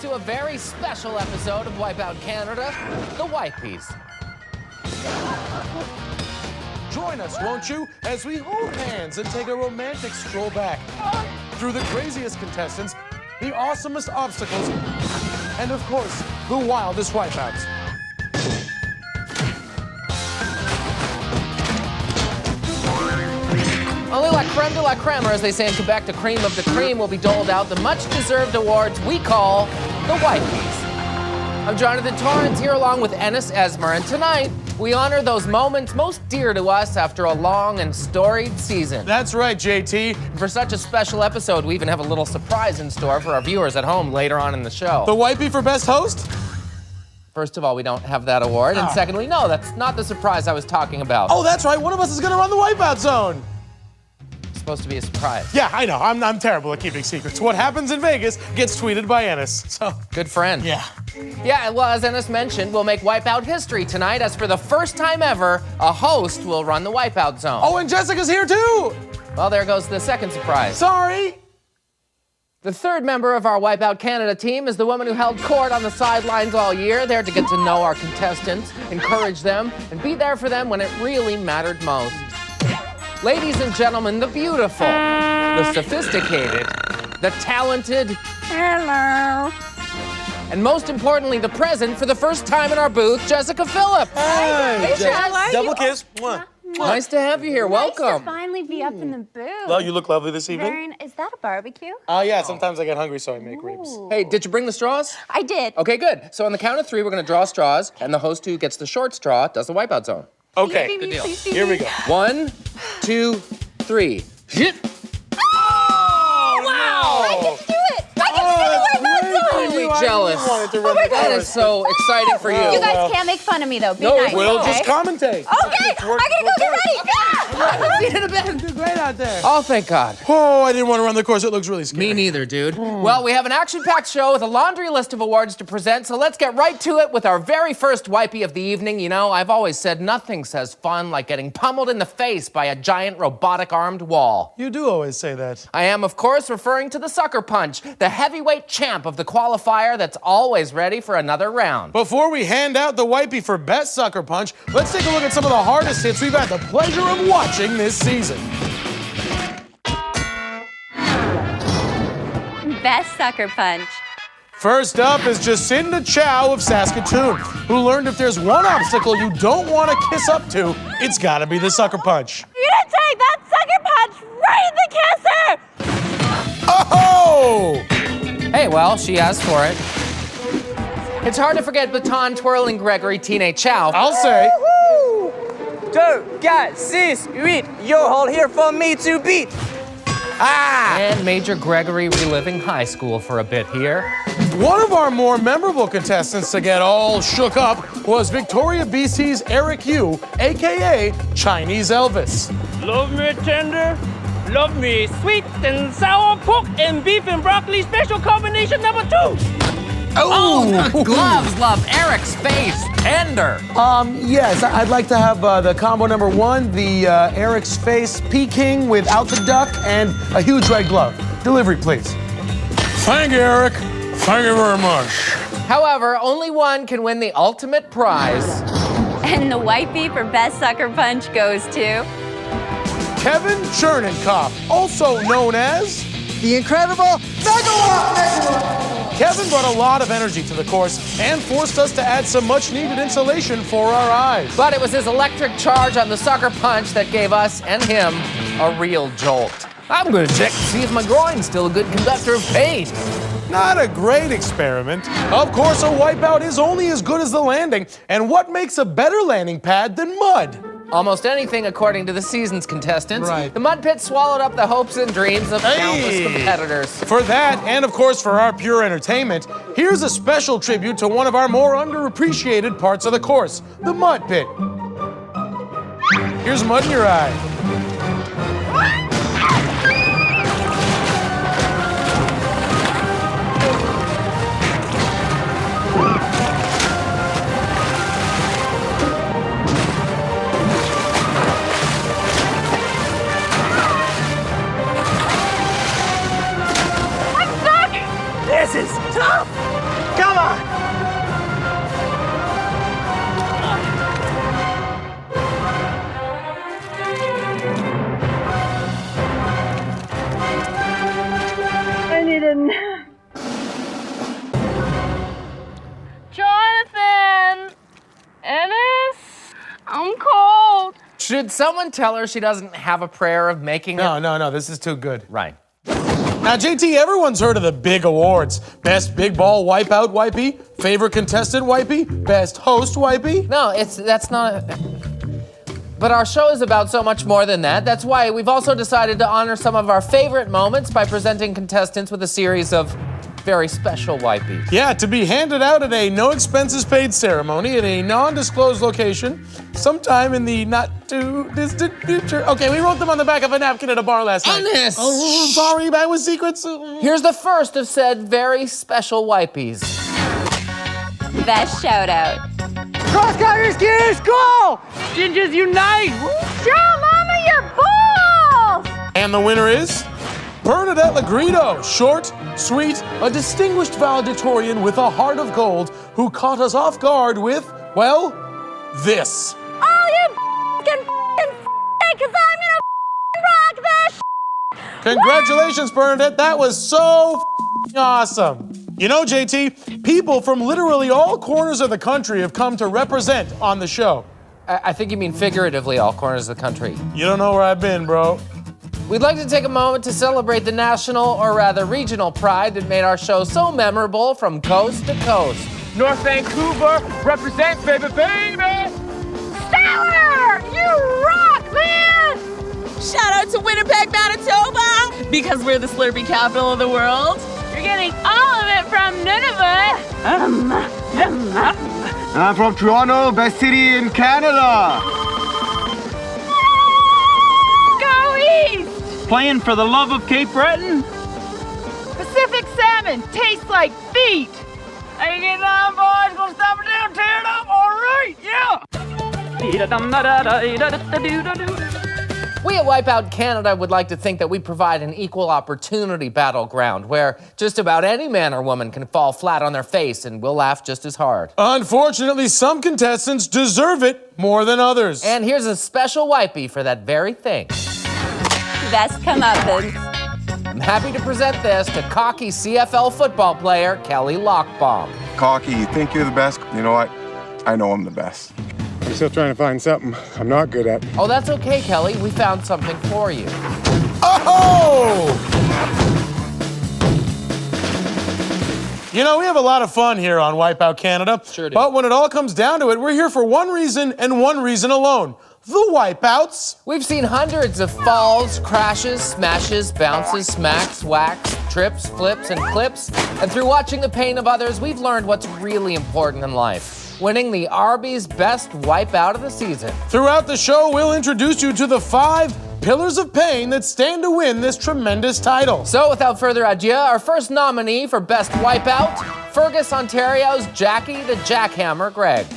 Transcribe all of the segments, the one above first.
to a very special episode of Wipeout Canada, the Wipeys. Join us, won't you, as we hold hands and take a romantic stroll back through the craziest contestants, the awesomest obstacles, and of course, the wildest wipeouts. Only la creme de la creme, or as they say in Quebec, the cream of the cream will be doled out the much-deserved awards we call the Wipeys. I'm Jonathan Torrance here along with Ennis Esmer, and tonight we honor those moments most dear to us after a long and storied season. That's right, JT. For such a special episode, we even have a little surprise in store for our viewers at home later on in the show. The Wipey for Best Host? First of all, we don't have that award, and secondly, no, that's not the surprise I was talking about. Oh, that's right. One of us is going to run the Wipeout Zone. Supposed to be a surprise. Yeah, I know. I'm terrible at keeping secrets. What happens in Vegas gets tweeted by Ennis. So Good friend. yeah. Yeah, well, as Ennis mentioned, we'll make Wipeout history tonight, as for the first time ever, a host will run the Wipeout Zone. Oh, and Jessica's here too. Well, there goes the second surprise. Sorry. The third member of our Wipeout Canada team is the woman who held court on the sidelines all year, there to get to know our contestants, encourage them, and be there for them when it really mattered most. Ladies and gentlemen, the beautiful, the sophisticated, the talented, Hello. and most importantly, the present for the first time in our booth, Jessica Phillips. Hey, Jess. How are Double you? kiss. Mwah. Nice to have you here. Nice to Welcome. finally be up in the booth. Well, you look lovely this evening. Is that a barbecue? Oh, yeah. Sometimes I get hungry, so I make ribs. Hey, did you bring the straws? I did. Okay, good. So on the count of three, we're gonna draw straws, and the host who gets the short straw does the Wipeout Zone. Okay. Feed me, good deal. please feed Here me. we go. 1, 2, 3. Hit. Oh, wow! I get to do it! I get to do the Wipeout Zone! Really jealous. That is so exciting for you. You guys well. can't make fun of me, though. Be No, nice, We'll okay? just commentate. Okay, I gotta go get ready. Do great out there. Oh, thank God. Oh, I didn't want to run the course. It looks really scary. Me neither, dude. Well, we have an action-packed show with a laundry list of awards to present, so let's get right to it with our very first Wipey of the evening. You know, I've always said nothing says fun like getting pummeled in the face by a giant robotic-armed wall. You do always say that. I am, of course, referring to the Sucker Punch, the heavyweight champ of the qualifier that's always ready for another round. Before we hand out the Wipey for Best Sucker Punch, let's take a look at some of the hardest hits we've had the pleasure of watching this season. Best sucker punch. First up is Jacinda Chow of Saskatoon, who learned if there's one obstacle you don't want to kiss up to, it's gotta be the Sucker Punch. You didn't take that sucker punch right in the kisser! Oh! Hey, well, she asked for it. It's hard to forget baton-twirling Gregory Tine Chow. I'll say. 2, 4, 6, 8. You're all here for me to beat. And Major Gregory reliving high school for a bit here. One of our more memorable contestants to get all shook up was Victoria, BC's Eric Yu, aka Chinese Elvis. Love me tender, love me sweet and sour pork and beef and broccoli special combination number 2. Oh, the gloves love Eric's face tender. Yes, I'd like to have the combo number 1, the Eric's Face Peking without the duck, and a huge red glove. Delivery, please. Thank you, Eric. Thank you very much. However, only one can win the ultimate prize. And the Wipey for Best Sucker Punch goes to... Kevin Chernenkopf, also known as... The incredible Megalop! Kevin brought a lot of energy to the course and forced us to add some much-needed insulation for our eyes. But it was his electric charge on the Sucker Punch that gave us and him a real jolt. I'm gonna check to see if my groin's still a good conductor of pain. Not a great experiment. Of course, a wipeout is only as good as the landing, and what makes a better landing pad than mud? Almost anything according to the season's contestants. Right. The mud pit swallowed up the hopes and dreams of countless competitors. For that, and of course for our pure entertainment, here's a special tribute to one of our more underappreciated parts of the course, the mud pit. Here's mud in your eye. This is tough. Jonathan. Jonathan! Ennis? I'm cold. Should someone tell her she doesn't have a prayer of making it? No, this is too good. Right. Now, JT, everyone's heard of the big awards. Best Big Ball Wipeout Wipey, Favorite Contestant Wipey, Best Host Wipey. No, that's not. But our show is about so much more than that. That's why we've also decided to honor some of our favorite moments by presenting contestants with a series of very special Wipeys. Yeah, to be handed out at a no expenses paid ceremony in a non-disclosed location sometime in the not too distant future. Okay, we wrote them on the back of a napkin at a bar last night. Ennis! Oh, sorry, man, with secrets. Here's the first of said very special Wipeys. Best shout out. Cross country skiers, go! Gingers unite! Show Mama your balls! And the winner is Bernadette Legredo, short, sweet, a distinguished valedictorian with a heart of gold who caught us off guard with, well, this. All you f***ing because I'm gonna rock this. Congratulations, Bernadette. That was so awesome. You know, JT, people from literally all corners of the country have come to represent on the show. I think you mean figuratively all corners of the country. You don't know where I've been, bro. We'd like to take a moment to celebrate the national, or rather regional pride that made our show so memorable from coast to coast. North Vancouver, represent, baby, baby! Stellar! You rock, man! Shout out to Winnipeg, Manitoba, because we're the Slurpee capital of the world. You're getting all of it from Nunavut. I'm from Toronto, best city in Canada. Go east! Playing for the love of Cape Breton? Pacific salmon tastes like feet. How you getting on, boys? Gonna stop it down, tear it up, all right, yeah! We at Wipeout Canada would like to think that we provide an equal opportunity battleground where just about any man or woman can fall flat on their face and we'll laugh just as hard. Unfortunately, some contestants deserve it more than others. And here's a special Wipey for that very thing. Best comeuppance. I'm happy to present this to cocky CFL football player Kelly Lockbaum. Cocky, you think you're the best? You know what? I know I'm the best. I'm still trying to find something I'm not good at. Oh, that's okay, Kelly. We found something for you. Oh! You know, we have a lot of fun here on Wipeout Canada. Sure do. But when it all comes down to it, we're here for one reason and one reason alone. The Wipeouts. We've seen hundreds of falls, crashes, smashes, bounces, smacks, whacks, trips, flips, and clips. And through watching the pain of others, we've learned what's really important in life. Winning the Arby's Best Wipeout of the season. Throughout the show, we'll introduce you to the 5 pillars of pain that stand to win this tremendous title. So without further ado, our first nominee for Best Wipeout, Fergus, Ontario's Jackie the Jackhammer Gregg.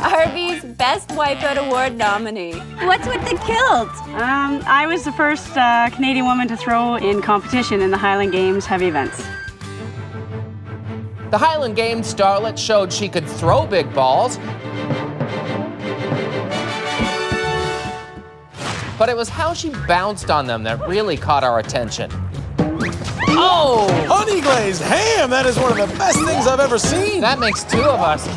Arby's Best Wipeout Award nominee. What's with the kilt? I was the first Canadian woman to throw in competition in the Highland Games heavy events. The Highland Games starlet showed she could throw big balls, but it was how she bounced on them that really caught our attention. Oh! Honey glazed ham, that is one of the best things I've ever seen. That makes 2 of us.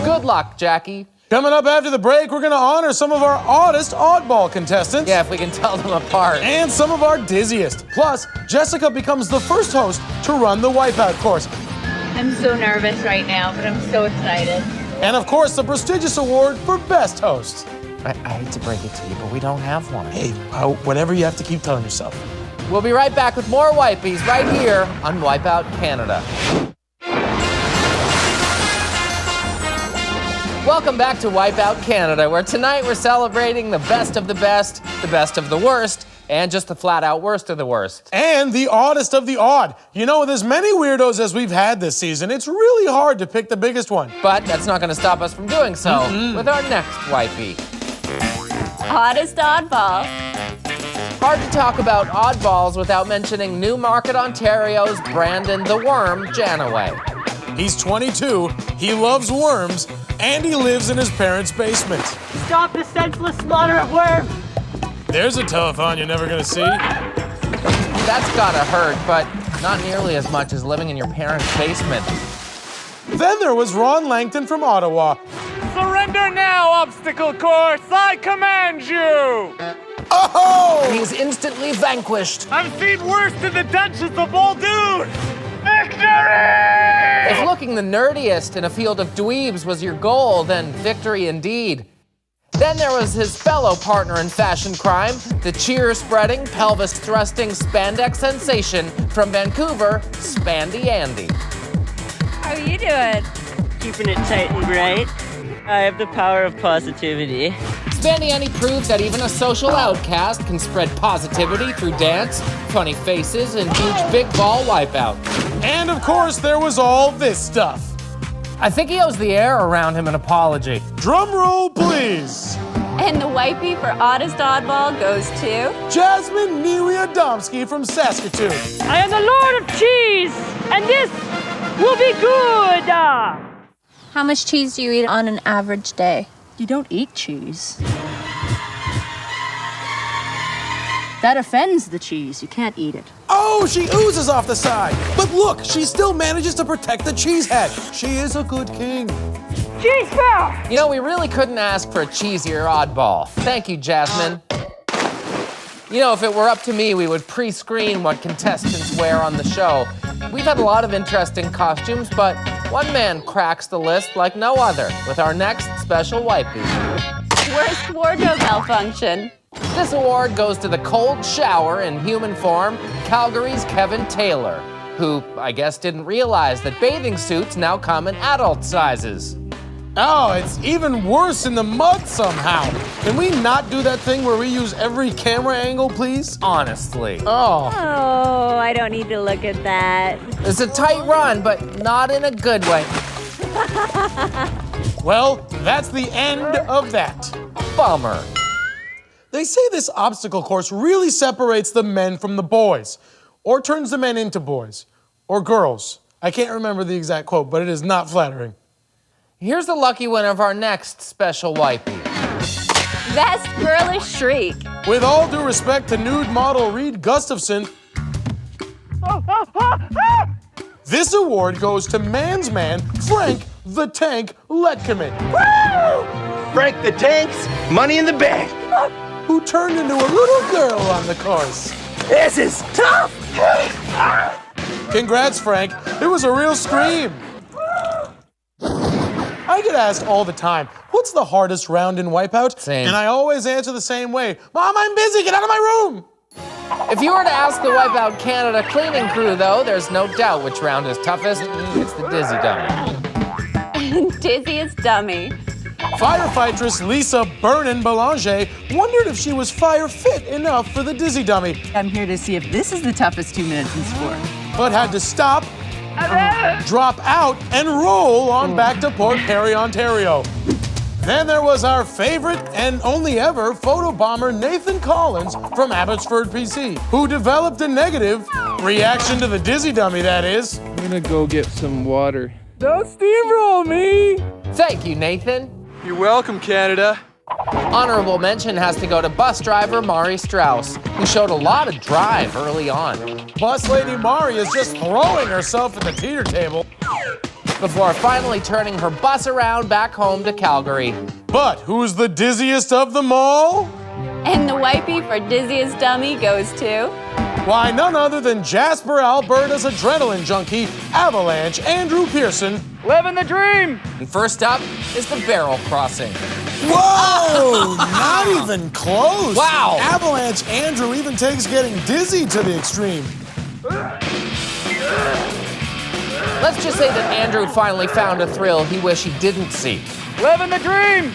Good luck, Jackie. Coming up after the break, we're gonna honor some of our oddest oddball contestants. Yeah, if we can tell them apart. And some of our dizziest. Plus, Jessica becomes the first host to run the Wipeout course. I'm so nervous right now, but I'm so excited. And of course, the prestigious award for Best Host. I hate to break it to you, but we don't have one. Hey, whatever you have to keep telling yourself. We'll be right back with more Wipeys right here on Wipeout Canada. Welcome back to Wipeout Canada, where tonight we're celebrating the best of the best of the worst, and just the flat-out worst of the worst. And the oddest of the odd. You know, with as many weirdos as we've had this season, it's really hard to pick the biggest one. But that's not going to stop us from doing so with our next Wipey. Oddest oddball. Hard to talk about oddballs without mentioning Newmarket, Ontario's Brandon the Worm Janaway. He's 22, he loves worms, and he lives in his parents' basement. Stop the senseless slaughter of worms! There's a telephone you're never gonna see. That's gotta hurt, but Not nearly as much as living in your parents' basement. Then there was Ron Langton from Ottawa. Surrender now, obstacle course! I command you! Oh! He's instantly vanquished. I've seen worse than the Duchess of Baldoon! Victory! If looking the nerdiest in a field of dweebs was your goal, then victory indeed. Then there was his fellow partner in fashion crime, the cheer-spreading, pelvis-thrusting spandex sensation from Vancouver, Spandy Andy. How are you doing? Keeping it tight and bright. I have the power of positivity. Spandy Andy proved that even a social outcast can spread positivity through dance, funny faces, and huge big ball wipeout. And of course, there was all this stuff. I think he owes the air around him an apology. Drum roll, please. And the Wipey for oddest oddball goes to Jasmine Niewiadomski from Saskatoon. I am the Lord of Cheese, and this will be good! How much cheese do you eat on an average day? You don't eat cheese. That offends the cheese. You can't eat it. Oh, she oozes off the side. But look, she still manages to protect the cheese head. She is a good king. Cheese foul! You know, we really couldn't ask for a cheesier oddball. Thank you, Jasmine. You know, if it were up to me, we would pre-screen what contestants wear on the show. We've had a lot of interesting costumes, but one man cracks the list like no other with our next special Wipey. Worst wardrobe malfunction. This award goes to the cold shower in human form, Calgary's Kevin Taylor, who I guess didn't realize that bathing suits now come in adult sizes. Oh, it's even worse in the mud somehow. Can we not do that thing where we use every camera angle, please? Honestly. Oh. Oh, I don't need to look at that. It's a tight run, but not in a good way. Well, that's the end of that. Bummer. They say this obstacle course really separates the men from the boys, or turns the men into boys, or girls. I can't remember the exact quote, but it is not flattering. Here's the lucky winner of our next special Wipey. Best girlish shriek. With all due respect to nude model Reed Gustafson, this award goes to man's man, Frank the Tank Letkeman. Frank the Tank's Money in the Bank. Who turned into a little girl on the course. This is tough. Congrats, Frank. It was a real scream. I get asked all the time, what's the hardest round in Wipeout? Same. And I always answer the same way. Mom, I'm busy, get out of my room. If you were to ask the Wipeout Canada cleaning crew, though, there's no doubt which round is toughest. It's the Dizzy Dummy. Dizziest dummy. Firefightress Lisa Burnin Belanger wondered if she was fire fit enough for the Dizzy Dummy, I'm here to see if this is the toughest 2 minutes in sport. but had to stop, drop out, and roll on back to Port Perry, Ontario. Then there was our favorite and only ever photobomber Nathan Collins from Abbotsford, PC, who developed a negative reaction to the Dizzy Dummy, that is. I'm gonna go get some water. Don't steamroll me! Thank you, Nathan. You're welcome, Canada. Honorable mention has to go to bus driver Mari Strauss, who showed a lot of drive early on. Bus Lady Mari is just throwing herself at the teeter table. Before finally turning her bus around back home to Calgary. But who's the dizziest of them all? And the Wipey for dizziest dummy goes to Why, none other than Jasper, Alberta's adrenaline junkie, Avalanche Andrew Pearson. Living the dream! And first up is the barrel crossing. Whoa! Not even close. Wow. Avalanche Andrew even takes getting dizzy to the extreme. Let's just say that Andrew finally found a thrill he wished he didn't see. Living the dream!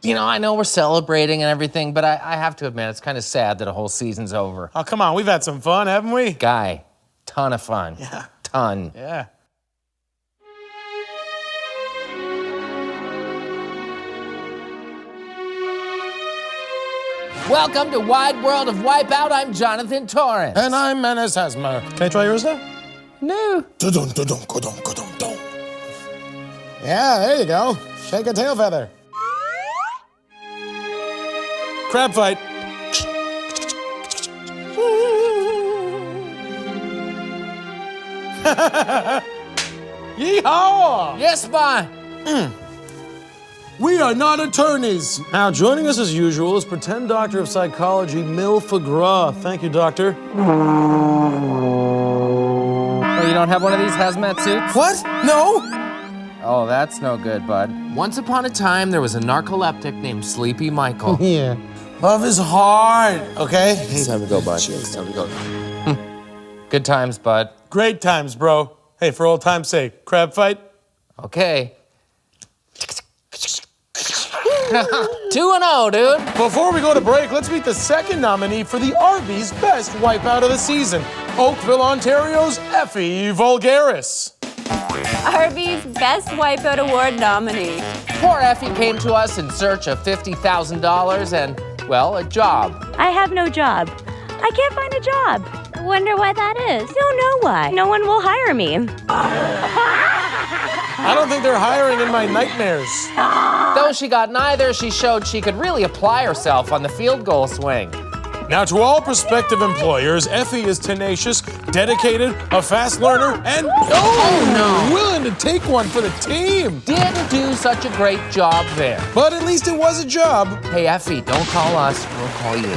You know, I know we're celebrating and everything, but I have to admit, it's kind of sad that a whole season's over. Oh, come on, we've had some fun, haven't we? Guy, ton of fun. Yeah. Ton. Yeah. Welcome to Wide World of Wipeout. I'm Jonathan Torrance. And I'm Menace Hesmer. Can I try yours now? No. Yeah, there you go. Shake a tail feather. Crab fight. Yeehaw! Yes, ma. We are not attorneys. Now, joining us as usual is pretend doctor of psychology, Mil Fagra. Thank you, doctor. Oh, you don't have one of these hazmat suits? What? No? Oh, that's no good, bud. Once upon a time, there was a narcoleptic named Sleepy Michael. Yeah. Love is hard, okay? It's time to go, bud. It's time to go. Good times, bud. Great times, bro. Hey, for old time's sake, crab fight? Okay. 2-0, dude. Before we go to break, let's meet the second nominee for the Arby's Best Wipeout of the Season, Oakville, Ontario's Effie Vulgaris. Arby's Best Wipeout Award nominee. Poor Effie came to us in search of $50,000 and, well, a job. I have no job. I can't find a job. I wonder why that is. Don't know why. No one will hire me. I don't think they're hiring in my nightmares. Though she got neither, she showed she could really apply herself on the field goal swing. Now, to all prospective employers, Effie is tenacious, dedicated, a fast learner, and willing to take one for the team. Didn't do such a great job there. But at least it was a job. Hey, Effie, don't call us, we'll call you.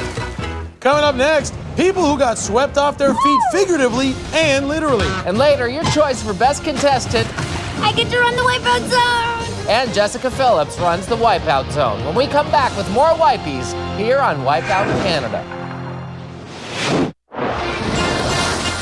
Coming up next, people who got swept off their feet figuratively and literally. And later, your choice for best contestant. I get to run the Wipeout Zone! And Jessica Phillips runs the Wipeout Zone when we come back with more Wipeys here on Wipeout Canada.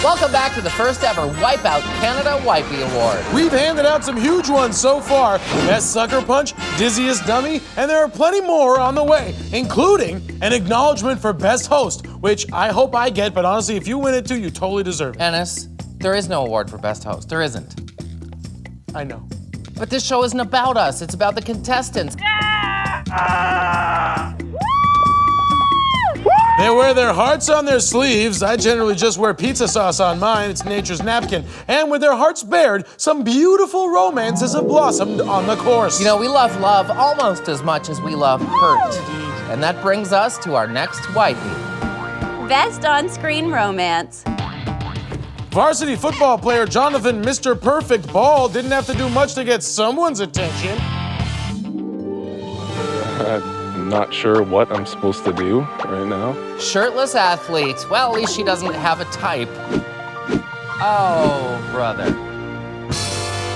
Welcome back to the first ever Wipeout Canada Wipey Award. We've handed out some huge ones so far. Best Sucker Punch, Dizziest Dummy, and there are plenty more on the way, including an acknowledgement for Best Host, which I hope I get, but honestly, if you win it too, you totally deserve it. Ennis, there is no award for Best Host. There isn't. I know. But this show isn't about us. It's about the contestants. They wear their hearts on their sleeves. I generally just wear pizza sauce on mine. It's nature's napkin. And with their hearts bared, some beautiful romances have blossomed on the course. You know, we love love almost as much as we love hurt. And that brings us to our next Wipey. Best on-screen romance. Varsity football player Jonathan Mr. Perfect Ball didn't have to do much to get someone's attention. I'm not sure what I'm supposed to do right now. Shirtless athlete. Well, at least she doesn't have a type. Oh, brother.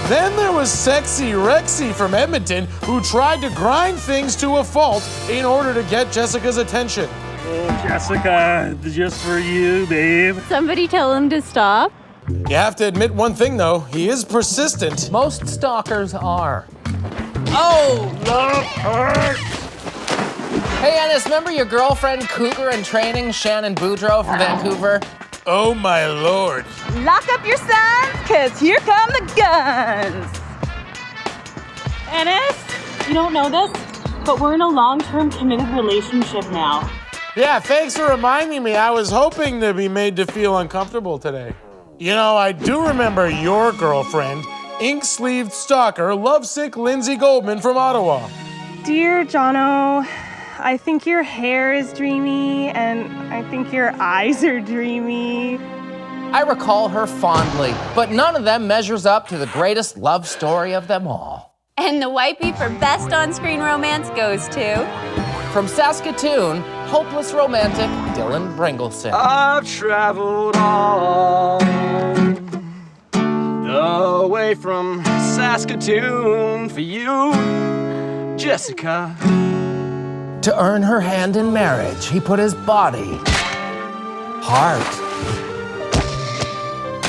Then there was Sexy Rexy from Edmonton, who tried to grind things to a fault in order to get Jessica's attention. Oh, Jessica, just for you, babe. Somebody tell him to stop. You have to admit one thing, though. He is persistent. Most stalkers are. Oh! Love hurt. Hey, Ennis, remember your girlfriend, Cougar in Training, Shannon Boudreau from Vancouver? Oh, my Lord. Lock up your sons, cause here come the guns. Ennis, you don't know this, but we're in a long-term committed relationship now. Yeah, thanks for reminding me. I was hoping to be made to feel uncomfortable today. You know, I do remember your girlfriend, ink-sleeved stalker, lovesick Lindsay Goldman from Ottawa. Dear Jono, I think your hair is dreamy, and I think your eyes are dreamy. I recall her fondly, but none of them measures up to the greatest love story of them all. And the Wipey for Best On-Screen Romance goes to... From Saskatoon, hopeless romantic Dylan Bringleson. I've traveled all the way from Saskatoon for you, Jessica. To earn her hand in marriage, he put his body, heart,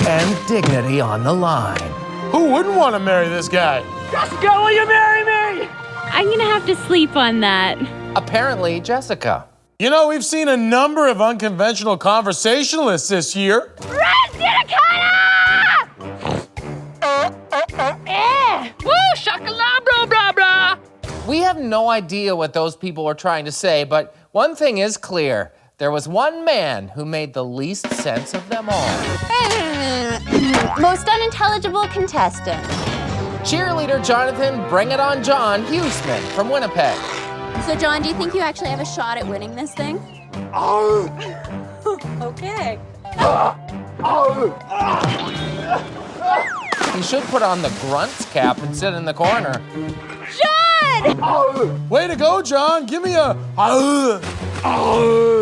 and dignity on the line. Who wouldn't want to marry this guy? Jessica, will you marry me? I'm gonna have to sleep on that. Apparently, Jessica. You know, we've seen a number of unconventional conversationalists this year. Woo, shakalabra, blah, blah. We have no idea what those people were trying to say, but one thing is clear. There was one man who made the least sense of them all. Most unintelligible contestant. Cheerleader Jonathan Bring It On John Huseman from Winnipeg. So John, do you think you actually have a shot at winning this thing? Okay. He should put on the grunt's cap and sit in the corner. John! Way to go, John. Give me a...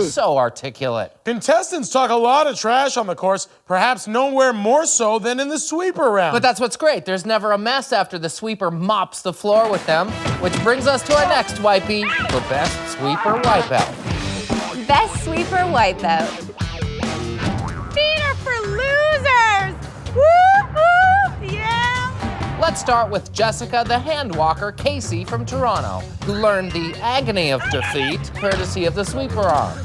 So articulate. Contestants talk a lot of trash on the course, perhaps nowhere more so than in the sweeper round. But that's what's great. There's never a mess after the sweeper mops the floor with them, which brings us to our next Wipey for Best Sweeper Wipeout. Best Sweeper Wipeout. Theater for losers! Woo-hoo! Yeah! Let's start with Jessica the hand walker Casey from Toronto, who learned the agony of defeat courtesy of the sweeper arm.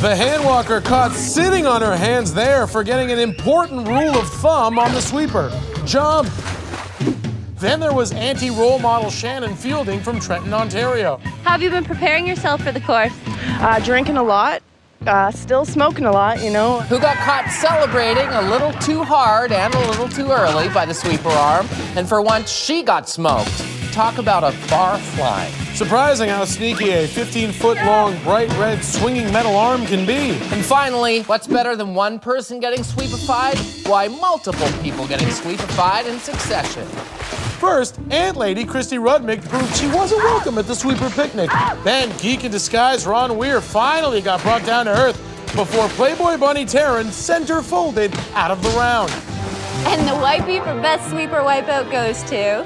The hand walker caught sitting on her hands there, forgetting an important rule of thumb on the sweeper. Jump! Then there was anti-role model Shannon Fielding from Trenton, Ontario. How have you been preparing yourself for the course? Drinking a lot, still smoking a lot, you know. Who got caught celebrating a little too hard and a little too early by the sweeper arm, and for once she got smoked. Talk about a bar fly. Surprising how sneaky a 15-foot-long, bright red swinging metal arm can be. And finally, what's better than one person getting sweepified? Why, multiple people getting sweepified in succession. First, Ant Lady Christy Rudnick proved she wasn't welcome at the sweeper picnic. Then, geek in disguise Ron Weir finally got brought down to earth before Playboy Bunny Taryn center-folded out of the round. And the Wipey for Best Sweeper Wipeout goes to...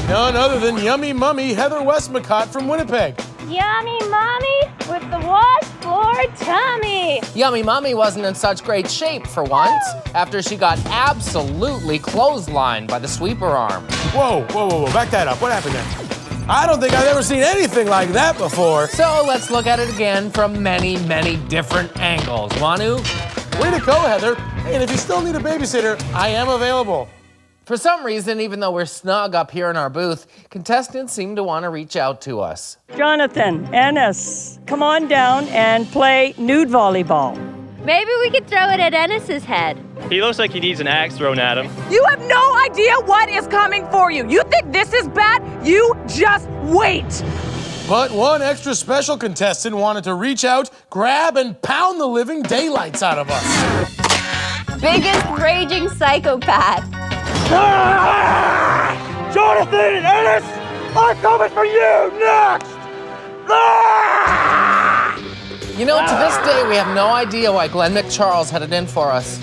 None other than Yummy Mummy Heather Westmacott from Winnipeg. Yummy Mommy with the washboard tummy. Yummy Mommy wasn't in such great shape for once, after she got absolutely clotheslined by the sweeper arm. Whoa, back that up. What happened there? I don't think I've ever seen anything like that before. So let's look at it again from many, many different angles. Wanu? Way to go, Heather. And if you still need a babysitter, I am available. For some reason, even though we're snug up here in our booth, contestants seem to want to reach out to us. Jonathan, Ennis, come on down and play nude volleyball. Maybe we could throw it at Ennis's head. He looks like he needs an axe thrown at him. You have no idea what is coming for you. You think this is bad? You just wait. But one extra special contestant wanted to reach out, grab, and pound the living daylights out of us. Biggest raging psychopath. Jonathan and Ennis, I'm coming for you next! You know, to this day, we have no idea why Glenn McCharles had it in for us.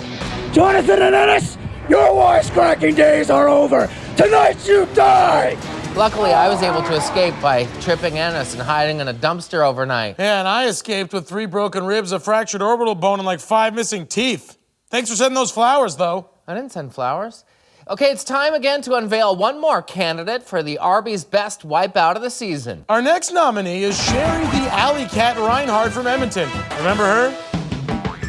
Jonathan and Ennis, your wisecracking days are over. Tonight you die! Luckily, I was able to escape by tripping Ennis and hiding in a dumpster overnight. Yeah, and I escaped with 3 broken ribs, a fractured orbital bone, and like 5 missing teeth. Thanks for sending those flowers, though. I didn't send flowers. Okay, it's time again to unveil one more candidate for the Arby's Best Wipeout of the season. Our next nominee is Sherry the Alley Cat Reinhardt from Edmonton. Remember her?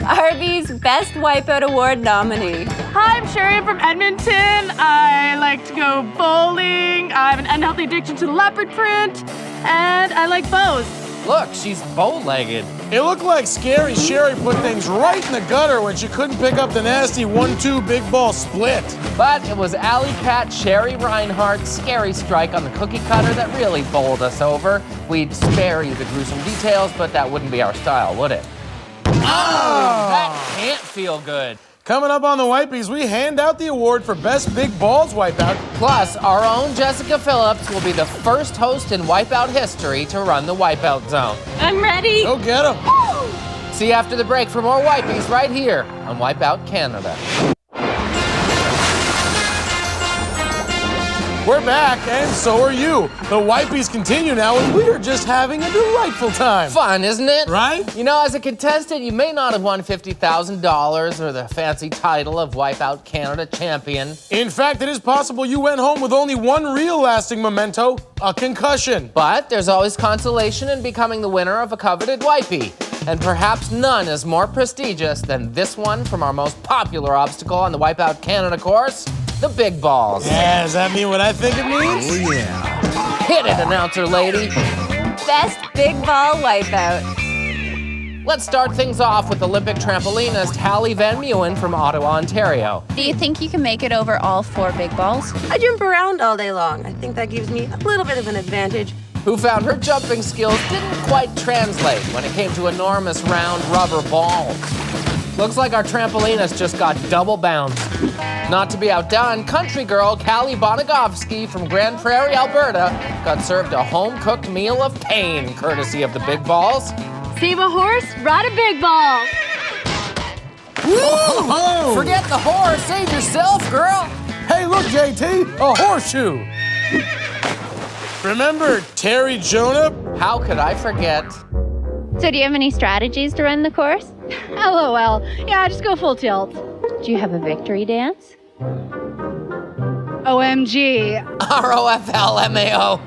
Arby's Best Wipeout Award nominee. Hi, I'm Sherry from Edmonton. I like to go bowling. I have an unhealthy addiction to leopard print, and I like bows. Look, she's bow-legged. It looked like Scary Sherry put things right in the gutter when she couldn't pick up the nasty 1-2 big ball split. But it was Alley Cat Sherry Reinhardt's scary strike on the cookie cutter that really bowled us over. We'd spare you the gruesome details, but that wouldn't be our style, would it? Oh, that can't feel good. Coming up on the Wipeys, we hand out the award for Best Big Balls Wipeout. Plus, our own Jessica Phillips will be the first host in Wipeout history to run the Wipeout Zone. I'm ready. Go get 'em. See you after the break for more Wipeys right here on Wipeout Canada. We're back, and so are you. The Wipeys continue now, and we are just having a delightful time. Fun, isn't it? Right? You know, as a contestant, you may not have won $50,000 or the fancy title of Wipeout Canada champion. In fact, it is possible you went home with only one real lasting memento, a concussion. But there's always consolation in becoming the winner of a coveted Wipey. And perhaps none is more prestigious than this one from our most popular obstacle on the Wipeout Canada course, the big balls. Yeah, does that mean what I think it means? Oh, yeah. Hit it, announcer lady. Best Big Ball Wipeout. Let's start things off with Olympic trampolinist Hallie Van Meeuwen from Ottawa, Ontario. Do you think you can make it over all 4 big balls? I jump around all day long. I think that gives me a little bit of an advantage. Who found her jumping skills didn't quite translate when it came to enormous round rubber balls. Looks like our trampolinist just got double bounced. Not to be outdone, country girl Callie Bonagovsky from Grand Prairie, Alberta, got served a home-cooked meal of pain, courtesy of the Big Balls. Save a horse, ride a big ball. Woo! Forget the horse, save yourself, girl. Hey, look, JT, a horseshoe. Remember Terry Jonah? How could I forget? So do you have any strategies to run the course? LOL. Yeah, just go full tilt. Do you have a victory dance? OMG. ROFLMAO.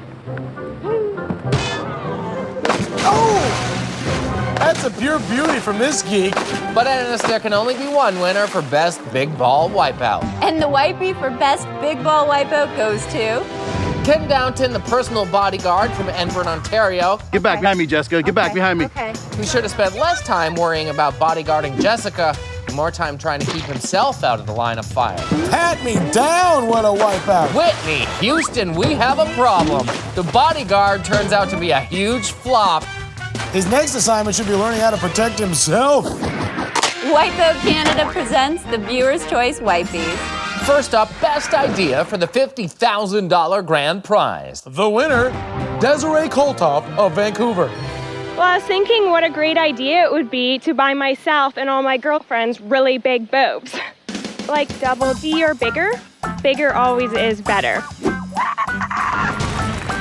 Oh! That's a pure beauty from this geek. But Ennis, there can only be one winner for Best Big Ball Wipeout. And the Wipey for Best Big Ball Wipeout goes to... Ken Downton, the personal bodyguard from Edinburgh, Ontario. Get back behind me, Jessica. Get back behind me. Okay. Who should have spent less time worrying about bodyguarding Jessica and more time trying to keep himself out of the line of fire. Pat me down, what a wipeout. Whitney, Houston, we have a problem. The bodyguard turns out to be a huge flop. His next assignment should be learning how to protect himself. Wipeout Canada presents the Viewer's Choice Wipeys. First up, best idea for the $50,000 grand prize. The winner, Desiree Koltoff of Vancouver. Well, I was thinking what a great idea it would be to buy myself and all my girlfriends really big boobs. Like double D or bigger. Bigger always is better.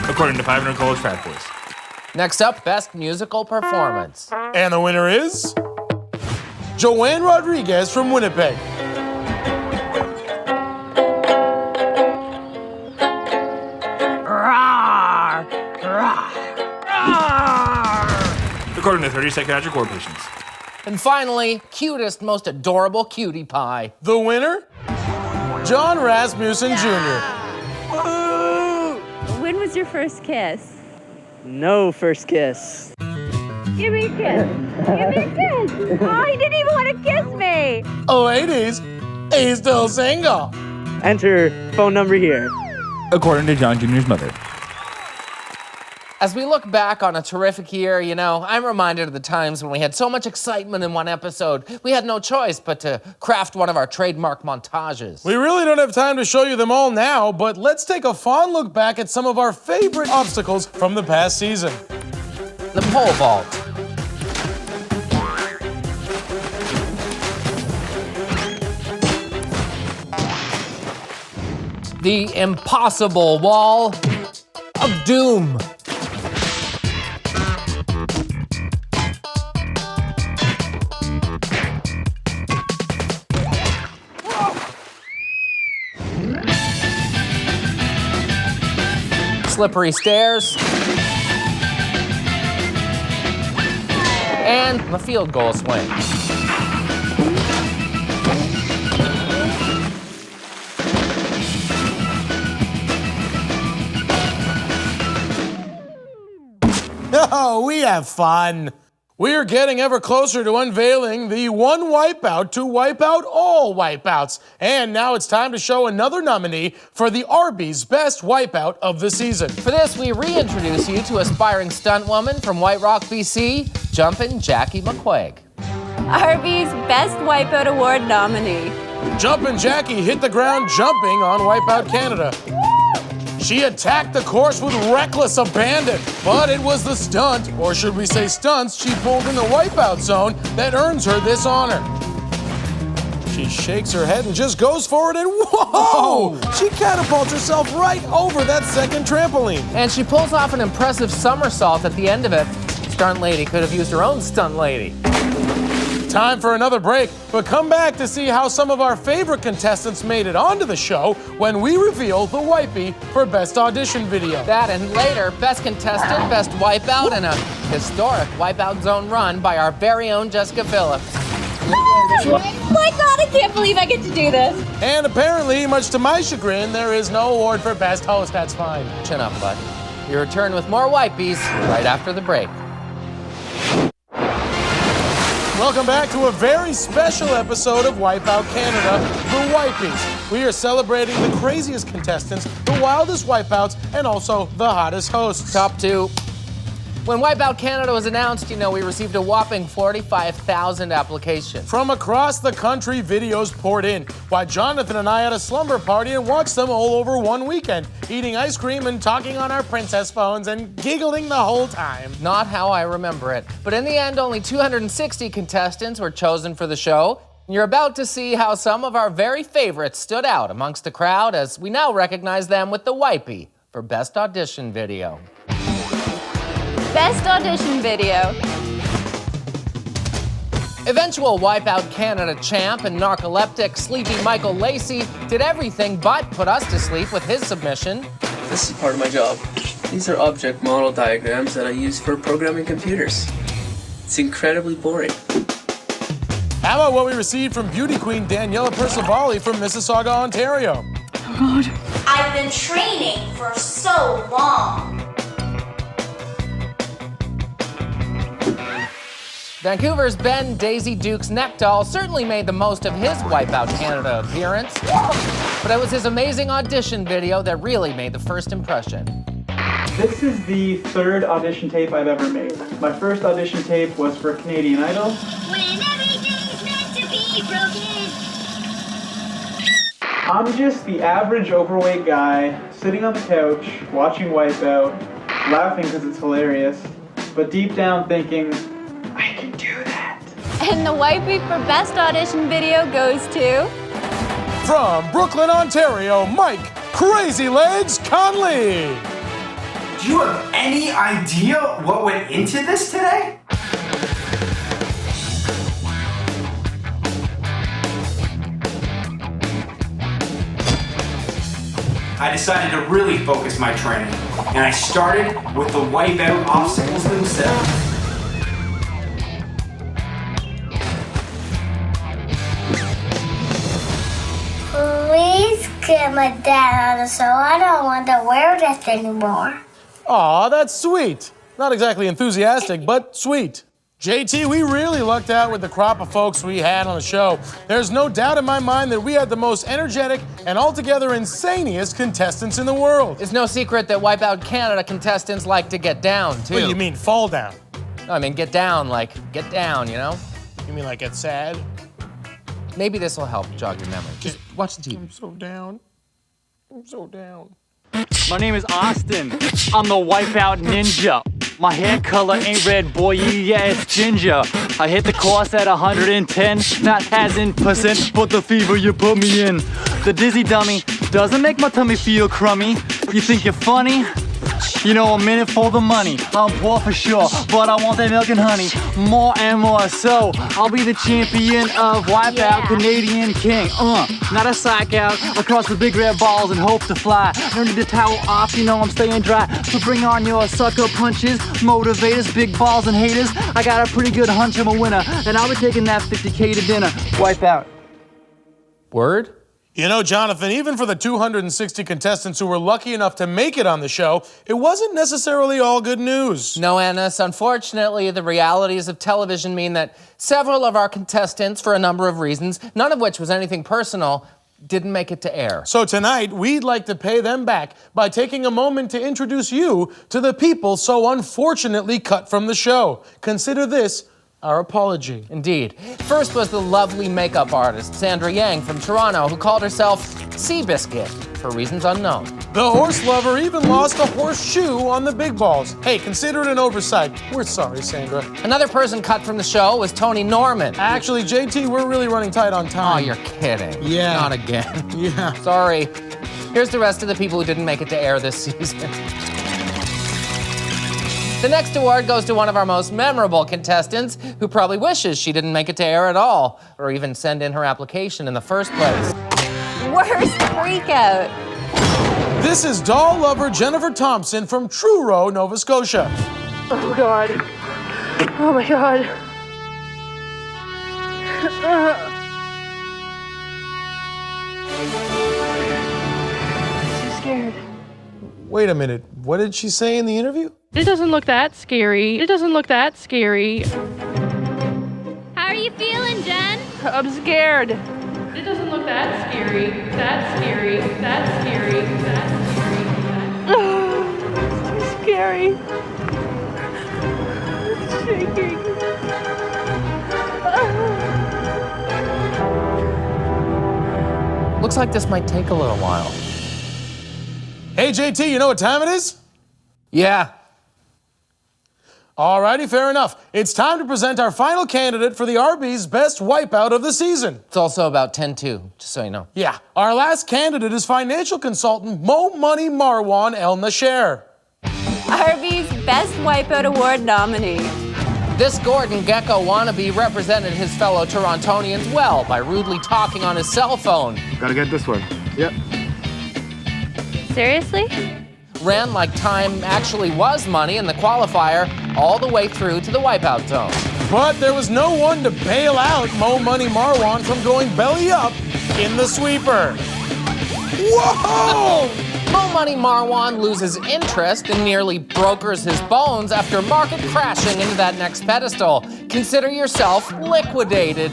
According to 500 College Frat Boys. Next up, best musical performance. And the winner is Joanne Rodriguez from Winnipeg. According to 30 psychiatric ward patients. And finally, cutest, most adorable cutie pie. The winner, John Rasmussen Jr. When was your first kiss? No first kiss. Give me a kiss. Give me a kiss. Oh, he didn't even want to kiss me. Ladies, he's still single. Enter phone number here. According to John Jr.'s mother. As we look back on a terrific year, you know, I'm reminded of the times when we had so much excitement in one episode, we had no choice but to craft one of our trademark montages. We really don't have time to show you them all now, but let's take a fond look back at some of our favorite obstacles from the past season. The pole vault. The impossible wall of doom. Slippery stairs. And the field goal swing. Oh, we have fun. We are getting ever closer to unveiling the one wipeout to wipe out all wipeouts. And now it's time to show another nominee for the Arby's Best Wipeout of the season. For this, we reintroduce you to aspiring stunt woman from White Rock, BC, Jumpin' Jackie McQuaig. Arby's Best Wipeout Award nominee. Jumpin' Jackie hit the ground jumping on Wipeout Canada. She attacked the course with reckless abandon, but it was the stunt, or should we say stunts, she pulled in the wipeout zone that earns her this honor. She shakes her head and just goes for it, and whoa! She catapults herself right over that second trampoline. And she pulls off an impressive somersault at the end of it. Stunt lady could have used her own stunt lady. Time for another break, but come back to see how some of our favorite contestants made it onto the show when we reveal the Wipey for Best Audition Video. That and later, Best Contestant, Best Wipeout, and a historic Wipeout Zone run by our very own Jessica Phillips. Oh my God, I can't believe I get to do this. And apparently, much to my chagrin, there is no award for Best Host. That's fine. Chin up, bud. We return with more Wipeys right after the break. Welcome back to a very special episode of Wipeout Canada, the Wipeys. We are celebrating the craziest contestants, the wildest wipeouts, and also the hottest hosts. Top two. When Wipeout Canada was announced, we received a whopping 45,000 applications. From across the country, videos poured in, while Jonathan and I had a slumber party and watched them all over one weekend, eating ice cream and talking on our princess phones and giggling the whole time. Not how I remember it. But in the end, only 260 contestants were chosen for the show. And you're about to see how some of our very favorites stood out amongst the crowd as we now recognize them with the Wipey for Best Audition Video. Best audition video. Eventual Wipeout Canada champ and narcoleptic sleepy Michael Lacey did everything but put us to sleep with his submission. This is part of my job. These are object model diagrams that I use for programming computers. It's incredibly boring. How about what we received from beauty queen Daniela Percivali from Mississauga, Ontario? Oh God. I've been training for so long. Vancouver's Ben Daisy Dukes Neckdoll certainly made the most of his Wipeout Canada appearance, but it was his amazing audition video that really made the first impression. This is the third audition tape I've ever made. My first audition tape was for Canadian Idol. When everything's meant to be broken. I'm just the average overweight guy sitting on the couch watching Wipeout, laughing because it's hilarious, but deep down thinking, I can do that. And the Wipey for Best Audition Video goes to... From Brooklyn, Ontario, Mike Crazy Legs Conley. Do you have any idea what went into this today? I decided to really focus my training, and I started with the Wipeout obstacles themselves. Please get my dad out of so I don't want to wear this anymore. Aw, that's sweet. Not exactly enthusiastic, but sweet. JT, we really lucked out with the crop of folks we had on the show. There's no doubt in my mind that we had the most energetic and altogether insaniest contestants in the world. It's no secret that Wipeout Canada contestants like to get down, too. What do you mean, fall down? No, I mean get down, like get down, you know? You mean like get sad? Maybe this will help jog your memory. Just watch the TV. I'm so down. I'm so down. My name is Austin. I'm the Wipeout Ninja. My hair color ain't red, boy, yeah, it's ginger. I hit the course at 110, not as in percent, but the fever you put me in. The dizzy dummy doesn't make my tummy feel crummy. You think you're funny? You know, I'm in it for the money. I'm poor for sure, but I want that milk and honey. More and more, so I'll be the champion of Wipeout, Canadian King. Not a psych out, across the big red balls and hope to fly. No need to towel off, you know I'm staying dry. So bring on your sucker punches, motivators, big balls and haters. I got a pretty good hunch I'm a winner, and I'll be taking that 50K to dinner. Wipeout. Word? You know, Jonathan, even for the 260 contestants who were lucky enough to make it on the show, it wasn't necessarily all good news. No, Annis. Unfortunately, the realities of television mean that several of our contestants, for a number of reasons, none of which was anything personal, didn't make it to air. So tonight, we'd like to pay them back by taking a moment to introduce you to the people so unfortunately cut from the show. Consider this our apology. Indeed. First was the lovely makeup artist, Sandra Yang from Toronto, who called herself Seabiscuit for reasons unknown. The horse lover even lost a horseshoe on the big balls. Hey, consider it an oversight. We're sorry, Sandra. Another person cut from the show was Tony Norman. Actually, JT, we're really running tight on time. Oh, you're kidding. Yeah. Not again. Yeah. Sorry. Here's the rest of the people who didn't make it to air this season. The next award goes to one of our most memorable contestants who probably wishes she didn't make it to air at all, or even send in her application in the first place. Worst freakout. This is doll lover Jennifer Thompson from Truro, Nova Scotia. Oh God. Oh my God. I'm so scared. Wait a minute, what did she say in the interview? It doesn't look that scary. It doesn't look that scary. How are you feeling, Jen? I'm scared. It doesn't look that scary. That scary. That scary. That scary. That... It's too scary. shaking. Looks like this might take a little while. Hey, JT, you know what time it is? Yeah. Alrighty, fair enough. It's time to present our final candidate for the RB's best wipeout of the season. It's also about 10-2, just so you know. Yeah, our last candidate is financial consultant Mo Money Marwan El Nasher. RB's Best Wipeout Award nominee. This Gordon Gecko wannabe represented his fellow Torontonians well by rudely talking on his cell phone. Gotta get this one. Yep. Seriously? Ran like time actually was money in the qualifier all the way through to the wipeout zone. But there was no one to bail out Mo Money Marwan from going belly up in the sweeper. Whoa! Mo Money Marwan loses interest and nearly brokers his bones after market crashing into that next pedestal. Consider yourself liquidated.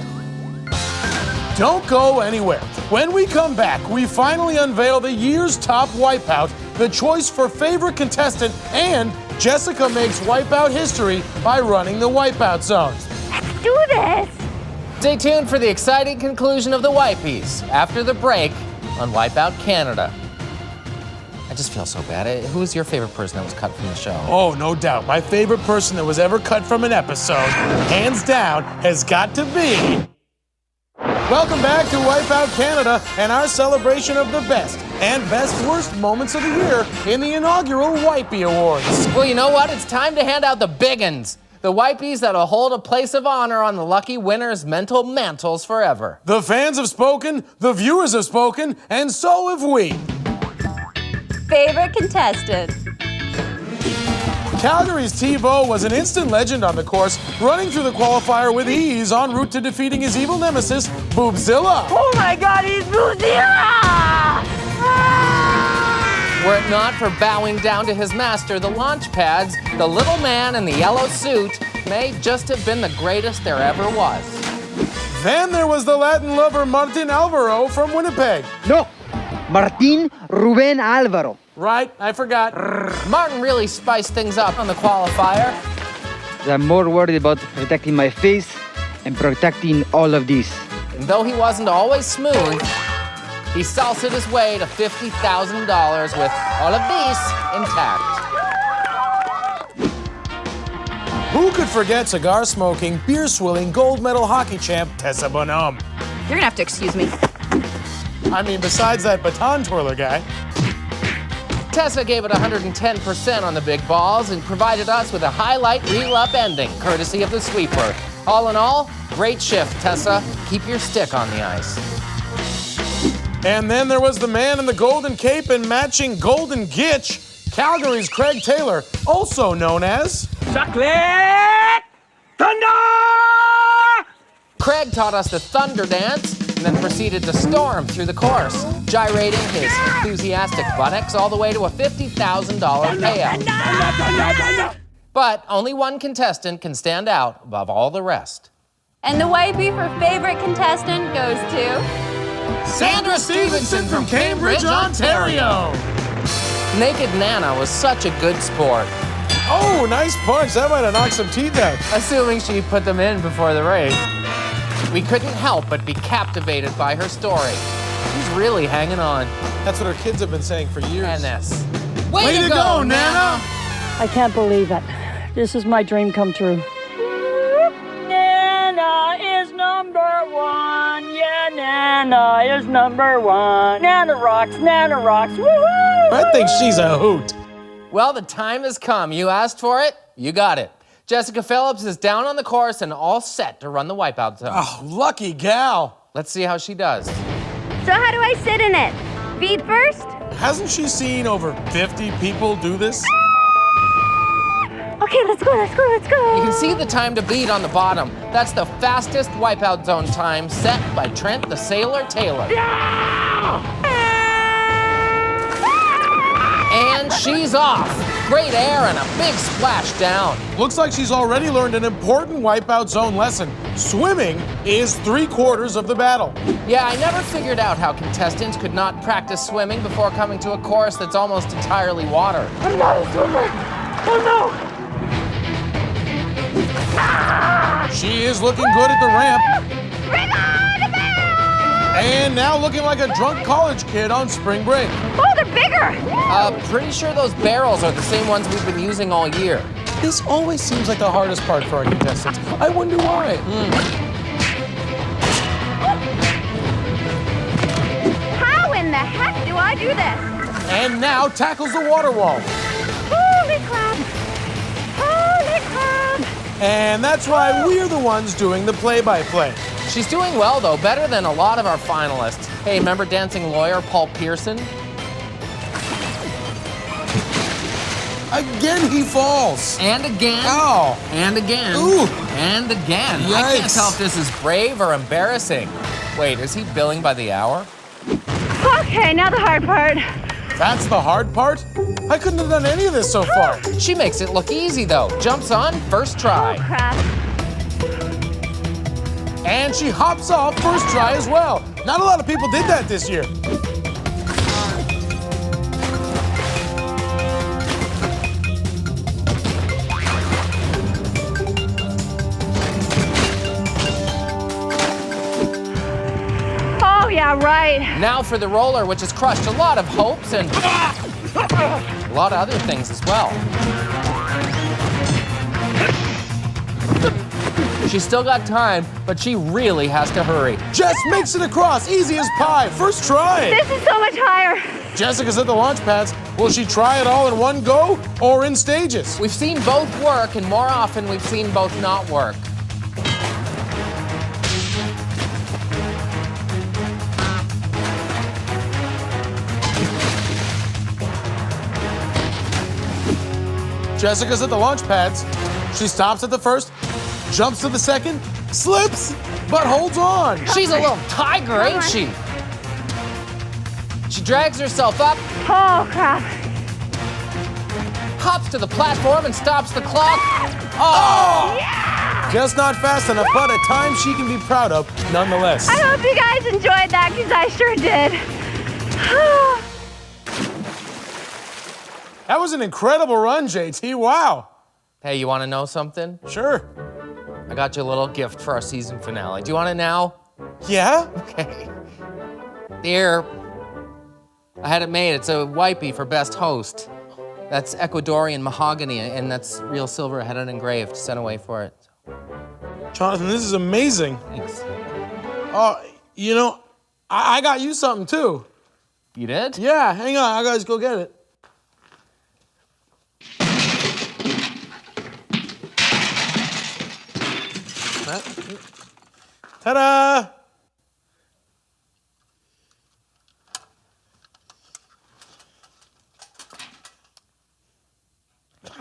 Don't go anywhere. When we come back, we finally unveil the year's top wipeout, the choice for favorite contestant, and Jessica makes wipeout history by running the wipeout zone. Let's do this! Stay tuned for the exciting conclusion of the Wipeys after the break on Wipeout Canada. I just feel so bad. Who was your favorite person that was cut from the show? Oh, no doubt. My favorite person that was ever cut from an episode, hands down, has got to be... Welcome back to Wipeout Canada and our celebration of the best and best worst moments of the year in the inaugural Wipey Awards. Well, you know what? It's time to hand out the big uns. The Wipeys that'll hold a place of honor on the lucky winner's mental mantles forever. The fans have spoken, the viewers have spoken, and so have we. Favorite contestant. Calgary's Tebow was an instant legend on the course, running through the qualifier with ease en route to defeating his evil nemesis, Boobzilla. Oh my God, he's Boobzilla! Were it not for bowing down to his master, the launch pads, the little man in the yellow suit may just have been the greatest there ever was. Then there was the Latin lover Martin Alvaro from Winnipeg. No, Martin Ruben Alvaro. Right, I forgot. Martin really spiced things up on the qualifier. I'm more worried about protecting my face and protecting all of these. And though he wasn't always smooth, he salsaed his way to $50,000 with all of these intact. Who could forget cigar-smoking, beer-swilling, gold medal hockey champ Tessa Bonhomme? You're gonna have to excuse me. I mean, besides that baton twirler guy. Tessa gave it 110% on the big balls and provided us with a highlight reel-up ending, courtesy of the sweeper. All in all, great shift, Tessa. Keep your stick on the ice. And then there was the man in the golden cape and matching golden gitch, Calgary's Craig Taylor, also known as... Chocolate Thunder! Craig taught us the thunder dance and then proceeded to storm through the course, gyrating his enthusiastic buttocks all the way to a $50,000 payout. But only one contestant can stand out above all the rest. And the Wipey for favorite contestant goes to... Sandra Stevenson from Cambridge, Ontario. Naked Nana was such a good sport. Oh, nice punch. That might have knocked some teeth out. Assuming she put them in before the race. We couldn't help but be captivated by her story. She's really hanging on. That's what our kids have been saying for years. And this. Way to go, Nana! I can't believe it. This is my dream come true. Nana is number one. Yeah, Nana is number one. Nana rocks, woohoo! I think she's a hoot. Well, the time has come. You asked for it, you got it. Jessica Phillips is down on the course and all set to run the wipeout zone. Oh, lucky gal. Let's see how she does. So how do I sit in it? Feet first? Hasn't she seen over 50 people do this? Okay, let's go. You can see the time to beat on the bottom. That's the fastest wipeout zone time set by Trent the Sailor Taylor. Yeah! And she's off. Great air and a big splash down. Looks like she's already learned an important wipeout zone lesson. Swimming is 3/4 of the battle. Yeah, I never figured out how contestants could not practice swimming before coming to a course that's almost entirely water. I'm not a swimmer. Oh no! She is looking good at the ramp. Bring on the barrel! And now looking like a drunk college kid on spring break. Oh, they're bigger! Pretty sure those barrels are the same ones we've been using all year. This always seems like the hardest part for our contestants. I wonder why. How in the heck do I do this? And now tackles the water wall. Holy crap! Holy crap! And that's why we're the ones doing the play-by-play. She's doing well, though, better than a lot of our finalists. Hey, remember dancing lawyer Paul Pearson? Again, he falls. And again. Ow. And again. Ooh. And again. Yikes. I can't tell if this is brave or embarrassing. Wait, is he billing by the hour? Okay, now the hard part. That's the hard part? I couldn't have done any of this so far. She makes it look easy, though. Jumps on, first try. Oh, crap. And she hops off first try as well. Not a lot of people did that this year. Oh, yeah, right. Now for the roller, which has crushed a lot of hopes and a lot of other things as well. She's still got time, but she really has to hurry. Jess makes it across, easy as pie, first try. This is so much higher. Jessica's at the launch pads. Will she try it all in one go or in stages? We've seen both work, and more often we've seen both not work. Jessica's at the launch pads. She stops at the first, jumps to the second, slips, but holds on. She's a little tiger, ain't she? She drags herself up. Oh, crap. Hops to the platform and stops the clock. Oh! Yeah! Just not fast enough, but a time she can be proud of nonetheless. I hope you guys enjoyed that, because I sure did. That was an incredible run, JT. Wow. Hey, you want to know something? Sure. I got you a little gift for our season finale. Do you want it now? Yeah? Okay. Here. I had it made. It's a Wipey for best host. That's Ecuadorian mahogany, and that's real silver. I had it engraved. Sent away for it. Jonathan, this is amazing. Thanks. Oh, you know, I got you something too. You did? Yeah, hang on. I gotta go get it. Ta-da!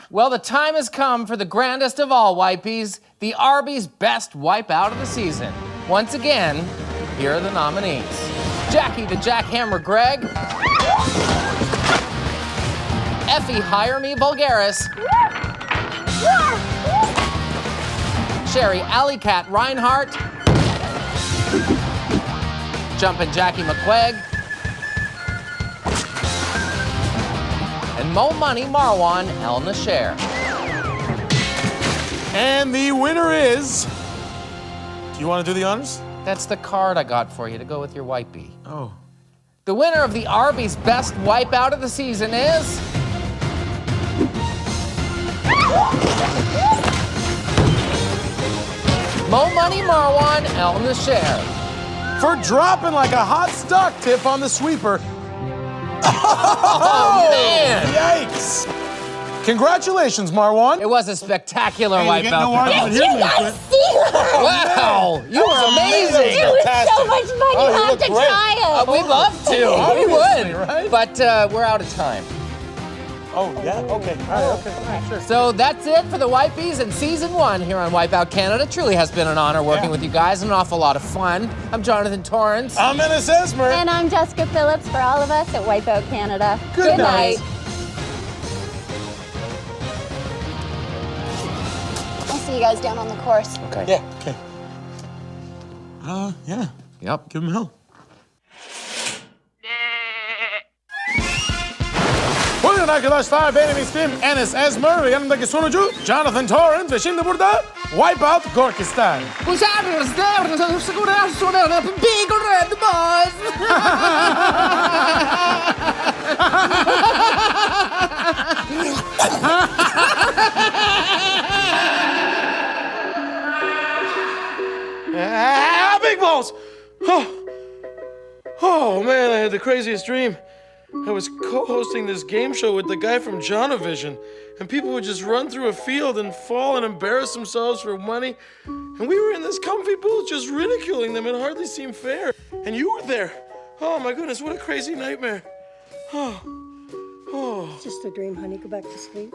Well, the time has come for the grandest of all Wipeys, the Arby's Best Wipeout of the season. Once again, here are the nominees. Jackie the Jackhammer Greg. Effie Hire Me Vulgaris. Sherry Alley Cat Reinhardt. Jumpin' Jackie McQuaig. And Mo Money Marwan El Nasher. And the winner is... Do you want to do the honors? That's the card I got for you to go with your Wipey. Oh. The winner of the Arby's Best Wipeout of the season is... Mo Money Marwan El Nasher. For dropping like a hot stock tip on the sweeper. Oh, man! Yikes! Congratulations, Marwan. It was a spectacular Hey, you get no wipeout. argument Did here, you guys man. see her? Wow! You were amazing! It was so much fun. Oh, You you have look to great. try it. We'd love to. We Obviously, would. right? But we're out of time. Oh, yeah? Okay. All right, okay. Sure. So that's it for the Wipeys in Season 1 here on Wipeout Canada. Truly has been an honor working with you guys, an awful lot of fun. I'm Jonathan Torrance. I'm Ennis Esmer. And I'm Jessica Phillips for all of us at Wipeout Canada. Good night. I'll see you guys down on the course. Okay. Yeah, okay. Yeah. Yep. Give him hell. Put it Günaydın arkadaşlar. Benim ismim Enes Ezmer ve yanımdaki sunucu Jonathan Torrent ve şimdi burada Wipeout Gorkistan. Big red boys. Big balls! Oh man, I had the craziest dream. I was co-hosting this game show with the guy from Jonavision, and people would just run through a field and fall and embarrass themselves for money. And we were in this comfy booth just ridiculing them. It hardly seemed fair. And you were there. Oh my goodness, what a crazy nightmare. It's just a dream, honey. Go back to sleep.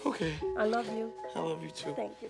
Okay. I love you. I love you too. Thank you.